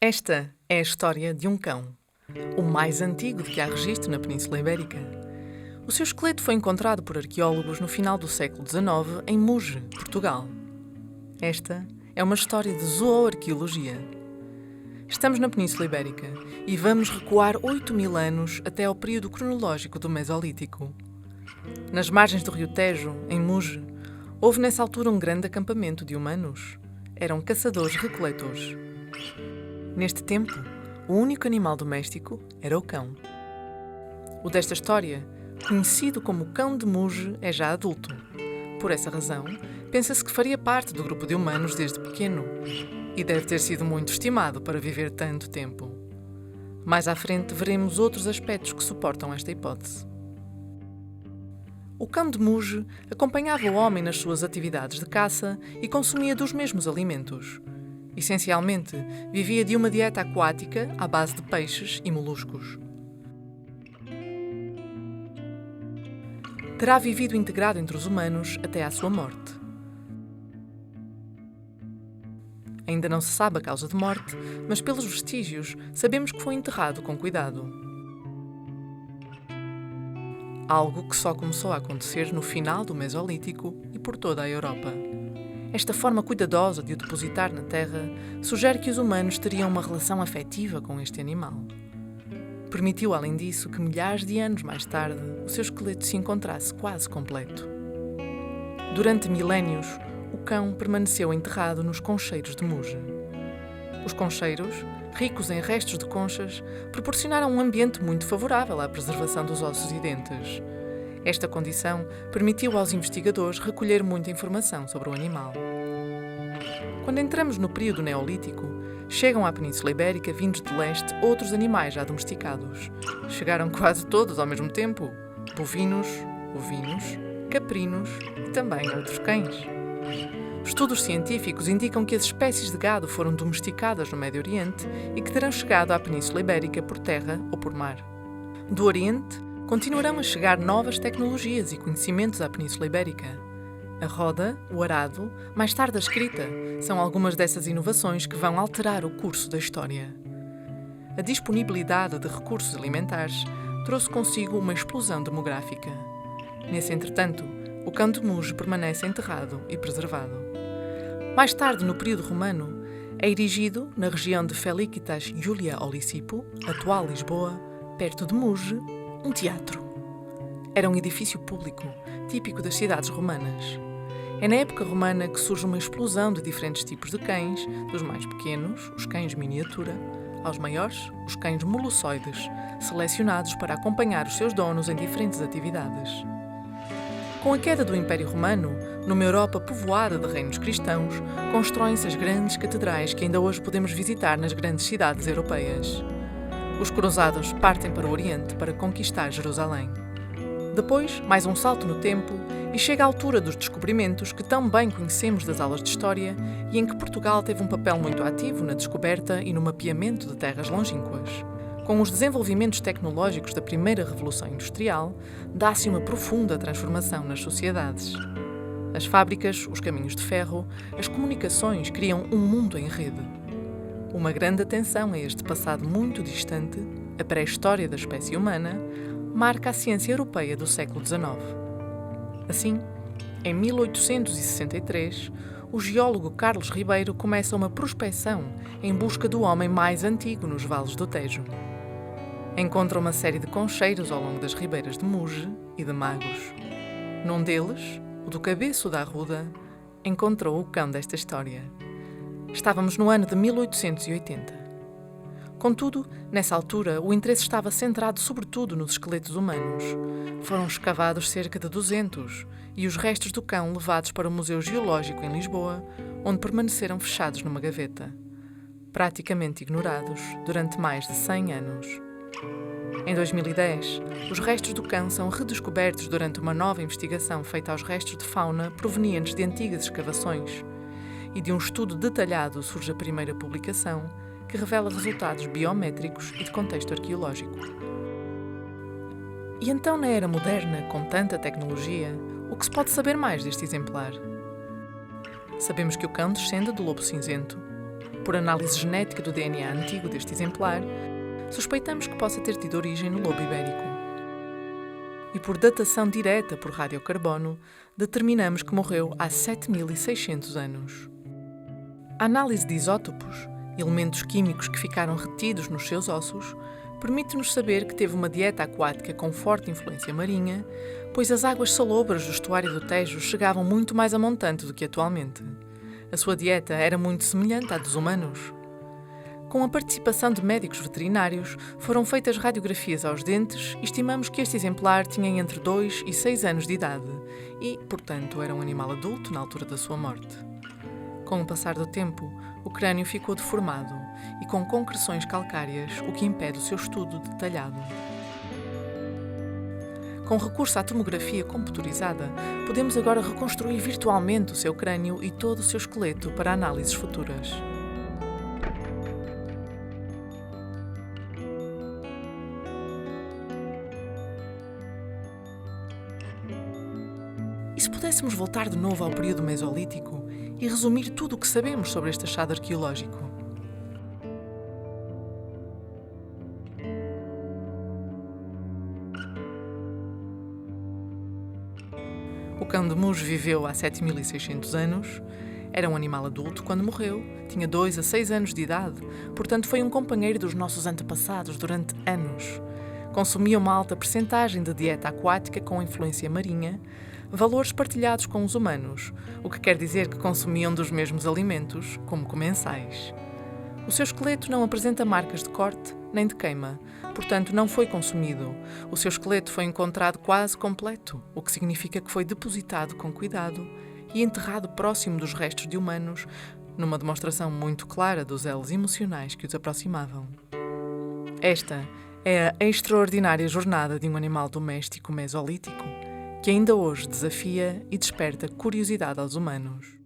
Esta é a história de um cão, o mais antigo de que há registro na Península Ibérica. O seu esqueleto foi encontrado por arqueólogos no final do século XIX em Muge, Portugal. Esta é uma história de zooarqueologia. Estamos na Península Ibérica e vamos recuar 8.000 anos até ao período cronológico do Mesolítico. Nas margens do rio Tejo, em Muge, houve nessa altura um grande acampamento de humanos. Eram caçadores-recoletores. Neste tempo, o único animal doméstico era o cão. O desta história, conhecido como cão de Muge, é já adulto. Por essa razão, pensa-se que faria parte do grupo de humanos desde pequeno e deve ter sido muito estimado para viver tanto tempo. Mais à frente veremos outros aspectos que suportam esta hipótese. O cão de Muge acompanhava o homem nas suas atividades de caça e consumia dos mesmos alimentos. Essencialmente, vivia de uma dieta aquática à base de peixes e moluscos. Terá vivido integrado entre os humanos até à sua morte. Ainda não se sabe a causa de morte, mas pelos vestígios sabemos que foi enterrado com cuidado. Algo que só começou a acontecer no final do Mesolítico e por toda a Europa. Esta forma cuidadosa de o depositar na terra sugere que os humanos teriam uma relação afetiva com este animal. Permitiu, além disso, que milhares de anos mais tarde o seu esqueleto se encontrasse quase completo. Durante milénios, o cão permaneceu enterrado nos concheiros de Muge. Os concheiros, ricos em restos de conchas, proporcionaram um ambiente muito favorável à preservação dos ossos e dentes. Esta condição permitiu aos investigadores recolher muita informação sobre o animal. Quando entramos no período neolítico, chegam à Península Ibérica vindos de leste outros animais já domesticados. Chegaram quase todos ao mesmo tempo: bovinos, ovinos, caprinos e também outros cães. Estudos científicos indicam que as espécies de gado foram domesticadas no Médio Oriente e que terão chegado à Península Ibérica por terra ou por mar. Do Oriente, continuarão a chegar novas tecnologias e conhecimentos à Península Ibérica. A roda, o arado, mais tarde a escrita, são algumas dessas inovações que vão alterar o curso da história. A disponibilidade de recursos alimentares trouxe consigo uma explosão demográfica. Nesse entretanto, o cão de Muge permanece enterrado e preservado. Mais tarde, no período romano, é erigido, na região de Felicitas Julia Olisipo, atual Lisboa, perto de Muge, um teatro. Era um edifício público, típico das cidades romanas. É na época romana que surge uma explosão de diferentes tipos de cães, dos mais pequenos, os cães miniatura, aos maiores, os cães molossoides, selecionados para acompanhar os seus donos em diferentes atividades. Com a queda do Império Romano, numa Europa povoada de reinos cristãos, constroem-se as grandes catedrais que ainda hoje podemos visitar nas grandes cidades europeias. Os cruzados partem para o Oriente para conquistar Jerusalém. Depois, mais um salto no tempo e chega a altura dos descobrimentos que tão bem conhecemos das aulas de História e em que Portugal teve um papel muito ativo na descoberta e no mapeamento de terras longínquas. Com os desenvolvimentos tecnológicos da primeira Revolução Industrial, dá-se uma profunda transformação nas sociedades. As fábricas, os caminhos de ferro, as comunicações criam um mundo em rede. Uma grande atenção a este passado muito distante, a pré-história da espécie humana, marca a ciência europeia do século XIX. Assim, em 1863, o geólogo Carlos Ribeiro começa uma prospecção em busca do homem mais antigo nos vales do Tejo. Encontra uma série de concheiros ao longo das ribeiras de Muge e de Magos. Num deles, o do Cabeço da Arruda, encontrou o cão desta história. Estávamos no ano de 1880. Contudo, nessa altura, o interesse estava centrado sobretudo nos esqueletos humanos. Foram escavados cerca de 200 e os restos do cão levados para o Museu Geológico em Lisboa, onde permaneceram fechados numa gaveta, praticamente ignorados durante mais de 100 anos. Em 2010, os restos do cão são redescobertos durante uma nova investigação feita aos restos de fauna provenientes de antigas escavações, e de um estudo detalhado surge a primeira publicação, que revela resultados biométricos e de contexto arqueológico. E então, na era moderna, com tanta tecnologia, o que se pode saber mais deste exemplar? Sabemos que o cão descende do lobo cinzento, Por análise genética do DNA antigo deste exemplar, suspeitamos que possa ter tido origem no lobo ibérico. E por datação direta por radiocarbono, determinamos que morreu há 7.600 anos. A análise de isótopos, elementos químicos que ficaram retidos nos seus ossos, permite-nos saber que teve uma dieta aquática com forte influência marinha, pois as águas salobras do estuário do Tejo chegavam muito mais a montante do que atualmente. A sua dieta era muito semelhante à dos humanos. Com a participação de médicos veterinários, foram feitas radiografias aos dentes e estimamos que este exemplar tinha entre 2 e 6 anos de idade e, portanto, era um animal adulto na altura da sua morte. Com o passar do tempo, o crânio ficou deformado e com concreções calcárias, o que impede o seu estudo detalhado. Com recurso à tomografia computurizada, podemos agora reconstruir virtualmente o seu crânio e todo o seu esqueleto para análises futuras. E se pudéssemos voltar de novo ao período Mesolítico e resumir tudo o que sabemos sobre este achado arqueológico? O cão de Mus viveu há 7.600 anos, era um animal adulto quando morreu, tinha 2 a 6 anos de idade, portanto foi um companheiro dos nossos antepassados durante anos. Consumia uma alta percentagem de dieta aquática com influência marinha, valores partilhados com os humanos, o que quer dizer que consumiam dos mesmos alimentos, como comensais. O seu esqueleto não apresenta marcas de corte nem de queima, portanto não foi consumido. O seu esqueleto foi encontrado quase completo, o que significa que foi depositado com cuidado e enterrado próximo dos restos de humanos, numa demonstração muito clara dos elos emocionais que os aproximavam. Esta é a extraordinária jornada de um animal doméstico mesolítico, que ainda hoje desafia e desperta curiosidade aos humanos.